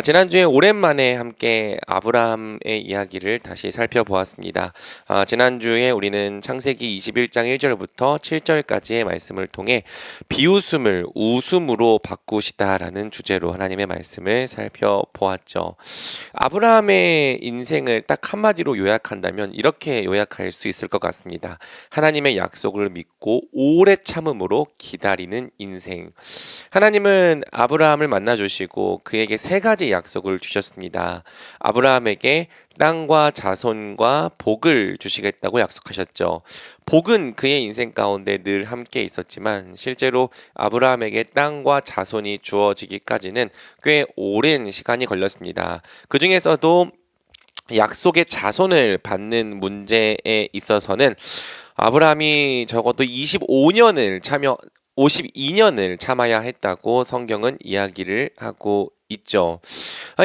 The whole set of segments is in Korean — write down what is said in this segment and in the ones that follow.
지난주에 오랜만에 함께 아브라함의 이야기를 다시 살펴보았습니다. 지난주에 우리는 창세기 21장 1절부터 7절까지의 말씀을 통해 비웃음을 웃음으로 바꾸시다라는 주제로 하나님의 말씀을 살펴보았죠. 아브라함의 인생을 딱 한마디로 요약한다면 이렇게 요약할 수 있을 것 같습니다. 하나님의 약속을 믿고 오래 참음으로 기다리는 인생. 하나님은 아브라함을 만나 주시고 그에게 세 가지 약속을 주셨습니다. 아브라함에게 땅과 자손과 복을 주시겠다고 약속하셨죠. 복은 그의 인생 가운데 늘 함께 있었지만 실제로 아브라함에게 땅과 자손이 주어지기까지는 꽤 오랜 시간이 걸렸습니다. 그 중에서도 약속의 자손을 받는 문제에 있어서는 아브라함이 적어도 52년을 참아야 했다고 성경은 이야기를 하고 있죠.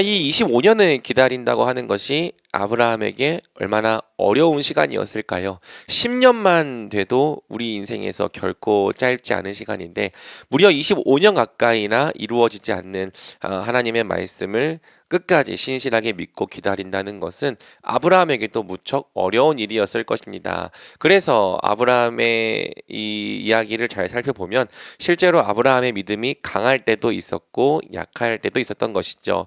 이 25년을 기다린다고 하는 것이 아브라함에게 얼마나 어려운 시간이었을까요? 10년만 돼도 우리 인생에서 결코 짧지 않은 시간인데 무려 25년 가까이나 이루어지지 않는 하나님의 말씀을 끝까지 신실하게 믿고 기다린다는 것은 아브라함에게도 무척 어려운 일이었을 것입니다. 그래서 아브라함의 이 이야기를 잘 살펴보면 실제로 아브라함의 믿음이 강할 때도 있었고 약할 때도 있었던 것이죠.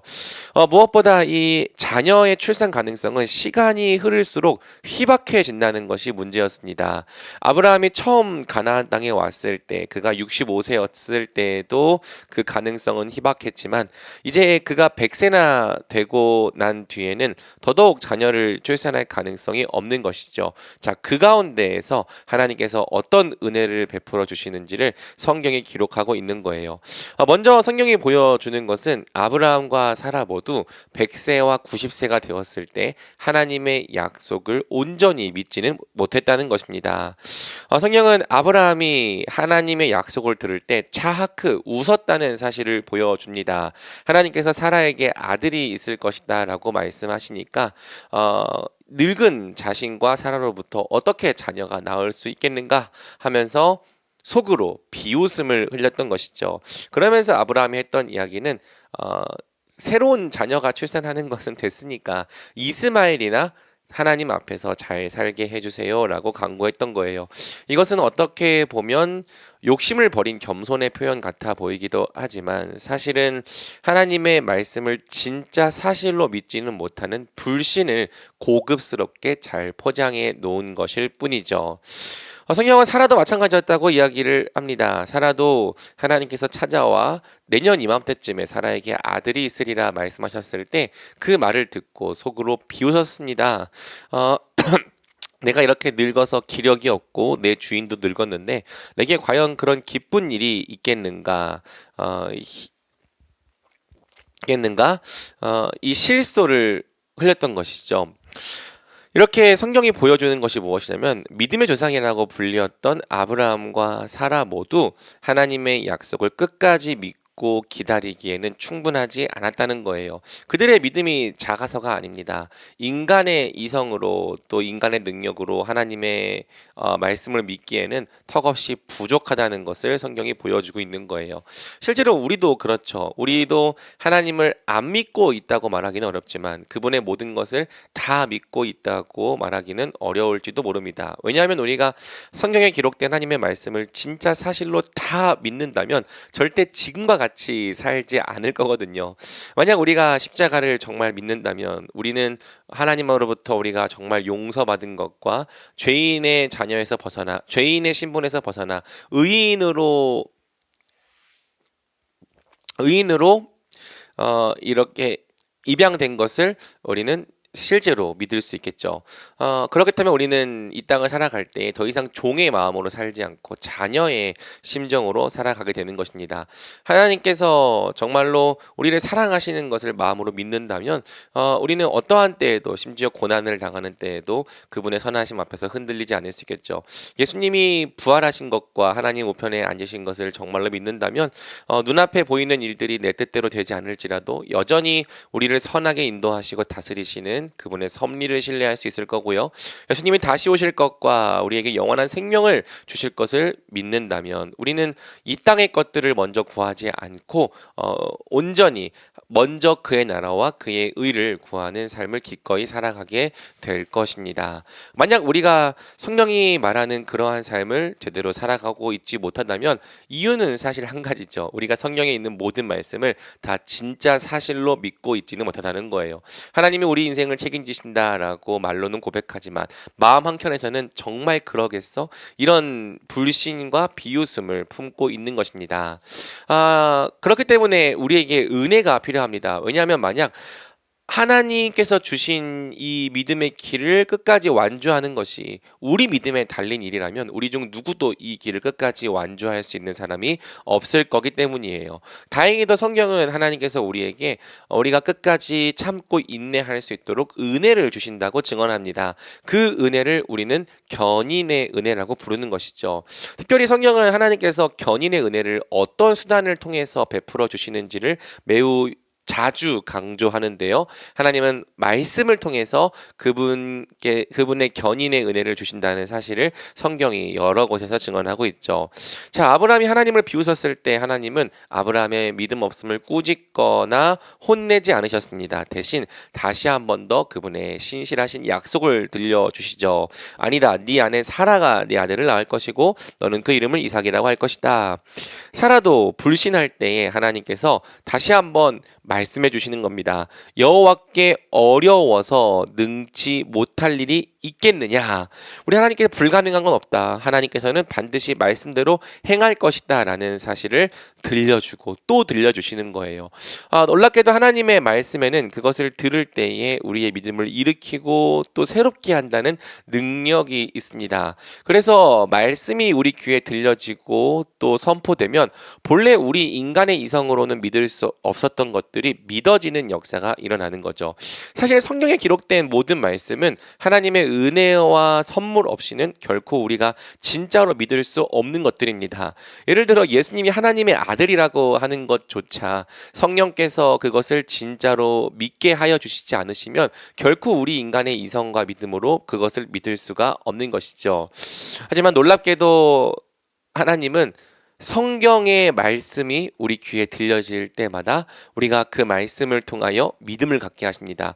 무엇보다 이 자녀의 출산 가능성은 시간이 흐를수록 희박해진다는 것이 문제였습니다. 아브라함이 처음 가나안 땅에 왔을 때 그가 65세였을 때도 그 가능성은 희박했지만 이제 그가 100세나 되고 난 뒤에는 더더욱 자녀를 출산할 가능성이 없는 것이죠. 자, 그 가운데에서 하나님께서 어떤 은혜를 베풀어 주시는지를 성경이 기록하고 있는 거예요. 먼저 성경이 보여주는 것은 아브라함과 사라 모두 100세와 90세가 되었을 때 하나님의 약속을 온전히 믿지는 못했다는 것입니다. 성경은 아브라함이 하나님의 약속을 들을 때 차하크 웃었다는 사실을 보여줍니다. 하나님께서 사라에게 아들이 있을 것이다 라고 말씀하시니까 늙은 자신과 사라로부터 어떻게 자녀가 나올 수 있겠는가 하면서 속으로 비웃음을 흘렸던 것이죠. 그러면서 아브라함이 했던 이야기는 새로운 자녀가 출산하는 것은 됐으니까 이스마엘이나 하나님 앞에서 잘 살게 해주세요 라고 간구했던 거예요. 이것은 어떻게 보면 욕심을 버린 겸손의 표현 같아 보이기도 하지만 사실은 하나님의 말씀을 진짜 사실로 믿지는 못하는 불신을 고급스럽게 잘 포장해 놓은 것일 뿐이죠. 성경은 사라도 마찬가지였다고 이야기를 합니다. 사라도 하나님께서 찾아와 내년 이맘때쯤에 사라에게 아들이 있으리라 말씀하셨을 때 그 말을 듣고 속으로 비웃었습니다. 내가 이렇게 늙어서 기력이 없고 내 주인도 늙었는데 내게 과연 그런 기쁜 일이 있겠는가? 이 실소를 흘렸던 것이죠. 이렇게 성경이 보여주는 것이 무엇이냐면 믿음의 조상이라고 불렸던 아브라함과 사라 모두 하나님의 약속을 끝까지 믿고 기다리기에는 충분하지 않았다는 거예요. 그들의 믿음이 작아서가 아닙니다. 인간의 이성으로 또 인간의 능력으로 하나님의 말씀을 믿기에는 턱없이 부족하다는 것을 성경이 보여주고 있는 거예요. 실제로 우리도 그렇죠. 우리도 하나님을 안 믿고 있다고 말하기는 어렵지만 그분의 모든 것을 다 믿고 있다고 말하기는 어려울지도 모릅니다. 왜냐하면 우리가 성경에 기록된 하나님의 말씀을 진짜 사실로 다 믿는다면 절대 지금과 같이 살지 않을 거거든요. 만약 우리가 십자가를 정말 믿는다면 우리는 하나님으로부터 우리가 정말 용서받은 것과 죄인의 자녀에서 벗어나 죄인의 신분에서 벗어나 의인으로 이렇게 입양된 것을 우리는 실제로 믿을 수 있겠죠. 그렇다면 우리는 이 땅을 살아갈 때 더 이상 종의 마음으로 살지 않고 자녀의 심정으로 살아가게 되는 것입니다. 하나님께서 정말로 우리를 사랑하시는 것을 마음으로 믿는다면 우리는 어떠한 때에도 심지어 고난을 당하는 때에도 그분의 선하심 앞에서 흔들리지 않을 수 있겠죠. 예수님이 부활하신 것과 하나님 우편에 앉으신 것을 정말로 믿는다면 눈앞에 보이는 일들이 내 뜻대로 되지 않을지라도 여전히 우리를 선하게 인도하시고 다스리시는 하시는 그분의 섭리를 신뢰할 수 있을 거고요. 예수님이 다시 오실 것과 우리에게 영원한 생명을 주실 것을 믿는다면 우리는 이 땅의 것들을 먼저 구하지 않고 온전히 먼저 그의 나라와 그의 의를 구하는 삶을 기꺼이 살아가게 될 것입니다. 만약 우리가 성령이 말하는 그러한 삶을 제대로 살아가고 있지 못한다면 이유는 사실 한 가지죠. 우리가 성경에 있는 모든 말씀을 다 진짜 사실로 믿고 있지는 못하다는 거예요. 하나님이 우리 인생을 책임지신다라고 말로는 고백하지만 마음 한켠에서는 정말 그러겠어? 이런 불신과 비웃음을 품고 있는 것입니다. 그렇기 때문에 우리에게 은혜가 필요합니다. 왜냐하면 만약 하나님께서 주신 이 믿음의 길을 끝까지 완주하는 것이 우리 믿음에 달린 일이라면 우리 중 누구도 이 길을 끝까지 완주할 수 있는 사람이 없을 거기 때문이에요. 다행히도 성경은 하나님께서 우리에게 우리가 끝까지 참고 인내할 수 있도록 은혜를 주신다고 증언합니다. 그 은혜를 우리는 견인의 은혜라고 부르는 것이죠. 특별히 성경은 하나님께서 견인의 은혜를 어떤 수단을 통해서 베풀어 주시는지를 매우 자주 강조하는데요. 하나님은 말씀을 통해서 그분의 견인의 은혜를 주신다는 사실을 성경이 여러 곳에서 증언하고 있죠. 자, 아브라함이 하나님을 비웃었을 때 하나님은 아브라함의 믿음 없음을 꾸짖거나 혼내지 않으셨습니다. 대신 다시 한 번 더 그분의 신실하신 약속을 들려주시죠. 아니다, 네 아내 사라가 네 아들을 낳을 것이고 너는 그 이름을 이삭이라고 할 것이다. 사라도 불신할 때에 하나님께서 다시 한번 말씀해 주시는 겁니다. 여호와께 어려워서 능치 못할 일이 있겠느냐? 우리 하나님께서 불가능한 건 없다. 하나님께서는 반드시 말씀대로 행할 것이다 라는 사실을 들려주고 또 들려주시는 거예요. 놀랍게도 하나님의 말씀에는 그것을 들을 때에 우리의 믿음을 일으키고 또 새롭게 한다는 능력이 있습니다. 그래서 말씀이 우리 귀에 들려지고 또 선포되면 본래 우리 인간의 이성으로는 믿을 수 없었던 것들이 믿어지는 역사가 일어나는 거죠. 사실 성경에 기록된 모든 말씀은 하나님의 은혜와 선물 없이는 결코 우리가 진짜로 믿을 수 없는 것들입니다. 예를 들어 예수님이 하나님의 아들이라고 하는 것조차 성령께서 그것을 진짜로 믿게 하여 주시지 않으시면 결코 우리 인간의 이성과 믿음으로 그것을 믿을 수가 없는 것이죠. 하지만 놀랍게도 하나님은 성경의 말씀이 우리 귀에 들려질 때마다 우리가 그 말씀을 통하여 믿음을 갖게 하십니다.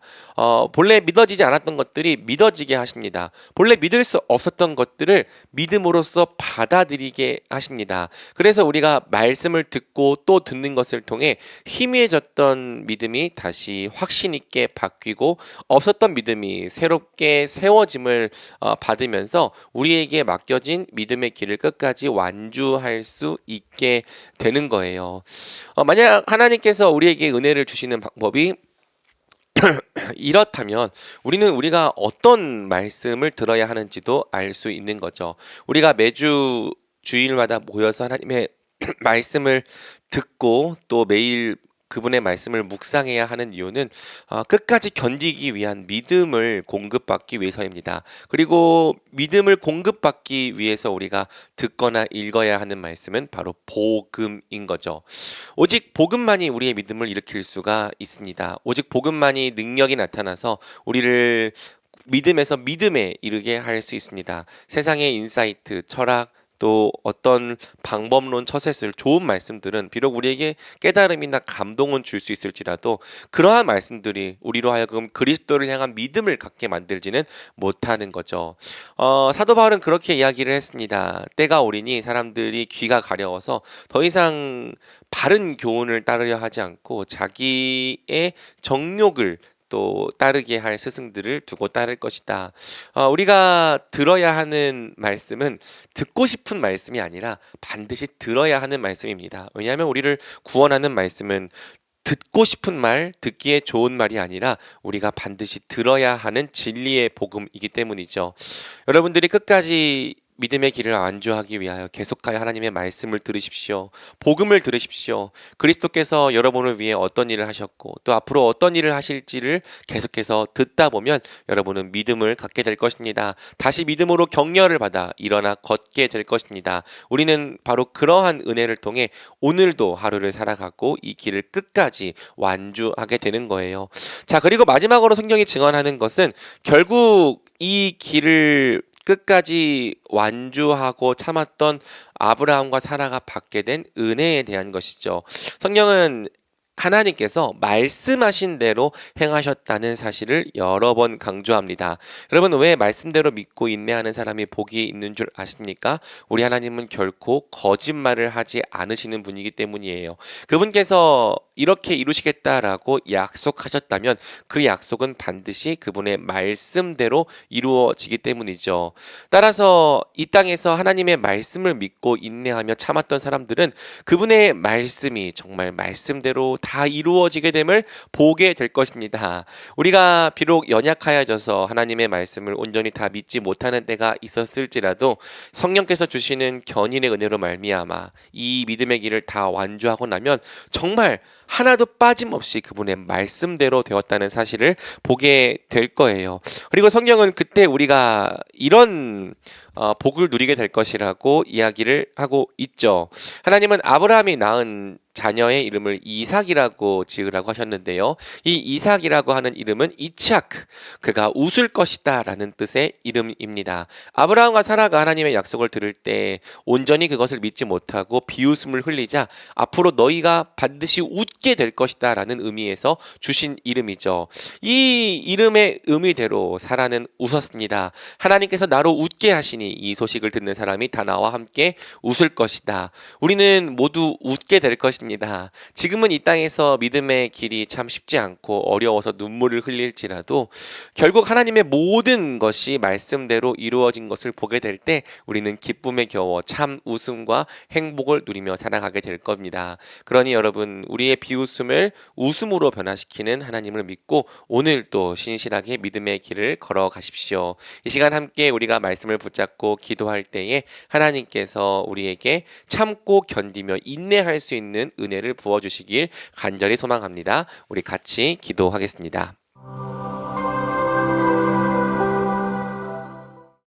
본래 믿어지지 않았던 것들이 믿어지게 하십니다. 본래 믿을 수 없었던 것들을 믿음으로써 받아들이게 하십니다. 그래서 우리가 말씀을 듣고 또 듣는 것을 통해 희미해졌던 믿음이 다시 확신 있게 바뀌고 없었던 믿음이 새롭게 세워짐을 받으면서 우리에게 맡겨진 믿음의 길을 끝까지 완주할 수 있게 되는 거예요. 만약 하나님께서 우리에게 은혜를 주시는 방법이 이렇다면 우리가 어떤 말씀을 들어야 하는지도 알 수 있는 거죠. 우리가 매주 주일마다 모여서 하나님의 말씀을 듣고 또 매일 그분의 말씀을 묵상해야 하는 이유는 끝까지 견디기 위한 믿음을 공급받기 위해서입니다. 그리고 믿음을 공급받기 위해서 우리가 듣거나 읽어야 하는 말씀은 바로 복음인 거죠. 오직 복음만이 우리의 믿음을 일으킬 수가 있습니다. 오직 복음만이 능력이 나타나서 우리를 믿음에서 믿음에 이르게 할 수 있습니다. 세상의 인사이트, 철학, 또 어떤 방법론 처세술 좋은 말씀들은 비록 우리에게 깨달음이나 감동은 줄 수 있을지라도 그러한 말씀들이 우리로 하여금 그리스도를 향한 믿음을 갖게 만들지는 못하는 거죠. 사도 바울은 그렇게 이야기를 했습니다. 때가 오리니 사람들이 귀가 가려워서 더 이상 바른 교훈을 따르려 하지 않고 자기의 정욕을 또 따르게 할 스승들을 두고 따를 것이다. 우리가 들어야 하는 말씀은 듣고 싶은 말씀이 아니라 반드시 들어야 하는 말씀입니다. 왜냐하면 우리를 구원하는 말씀은 듣고 싶은 말, 듣기에 좋은 말이 아니라 우리가 반드시 들어야 하는 진리의 복음이기 때문이죠. 여러분들이 끝까지 믿음의 길을 안주하기 위하여 계속하여 하나님의 말씀을 들으십시오. 복음을 들으십시오. 그리스도께서 여러분을 위해 어떤 일을 하셨고 또 앞으로 어떤 일을 하실지를 계속해서 듣다 보면 여러분은 믿음을 갖게 될 것입니다. 다시 믿음으로 격려를 받아 일어나 걷게 될 것입니다. 우리는 바로 그러한 은혜를 통해 오늘도 하루를 살아가고 이 길을 끝까지 완주하게 되는 거예요. 자, 그리고 마지막으로 성경이 증언하는 것은 결국 이 길을 끝까지 완주하고 참았던 아브라함과 사라가 받게 된 은혜에 대한 것이죠. 성경은 하나님께서 말씀하신 대로 행하셨다는 사실을 여러 번 강조합니다. 여러분, 왜 말씀대로 믿고 인내하는 사람이 복이 있는 줄 아십니까? 우리 하나님은 결코 거짓말을 하지 않으시는 분이기 때문이에요. 그분께서 이렇게 이루시겠다라고 약속하셨다면 그 약속은 반드시 그분의 말씀대로 이루어지기 때문이죠. 따라서 이 땅에서 하나님의 말씀을 믿고 인내하며 참았던 사람들은 그분의 말씀이 정말 말씀대로 다 이루어지게 됨을 보게 될 것입니다. 우리가 비록 연약하여져서 하나님의 말씀을 온전히 다 믿지 못하는 때가 있었을지라도 성령께서 주시는 견인의 은혜로 말미암아 이 믿음의 길을 다 완주하고 나면 정말 하나도 빠짐없이 그분의 말씀대로 되었다는 사실을 보게 될 거예요. 그리고 성경은 그때 우리가 이런 복을 누리게 될 것이라고 이야기를 하고 있죠. 하나님은 아브라함이 낳은 자녀의 이름을 이삭이라고 지으라고 하셨는데요. 이 이삭이라고 하는 이름은 이츠하크, 그가 웃을 것이다 라는 뜻의 이름입니다. 아브라함과 사라가 하나님의 약속을 들을 때 온전히 그것을 믿지 못하고 비웃음을 흘리자 앞으로 너희가 반드시 웃게 될 것이다 라는 의미에서 주신 이름이죠. 이 이름의 의미대로 사라는 웃었습니다. 하나님께서 나로 웃게 하시니 이 소식을 듣는 사람이 다 나와 함께 웃을 것이다. 우리는 모두 웃게 될 것입니다. 지금은 이 땅에서 믿음의 길이 참 쉽지 않고 어려워서 눈물을 흘릴지라도 결국 하나님의 모든 것이 말씀대로 이루어진 것을 보게 될 때 우리는 기쁨에 겨워 참 웃음과 행복을 누리며 살아가게 될 겁니다. 그러니 여러분, 우리의 비웃음을 웃음으로 변화시키는 하나님을 믿고 오늘도 신실하게 믿음의 길을 걸어가십시오. 이 시간 함께 우리가 말씀을 붙잡고 기도할 때에 하나님께서 우리에게 참고 견디며 인내할 수 있는 은혜를 부어주시길 간절히 소망합니다. 우리 같이 기도하겠습니다.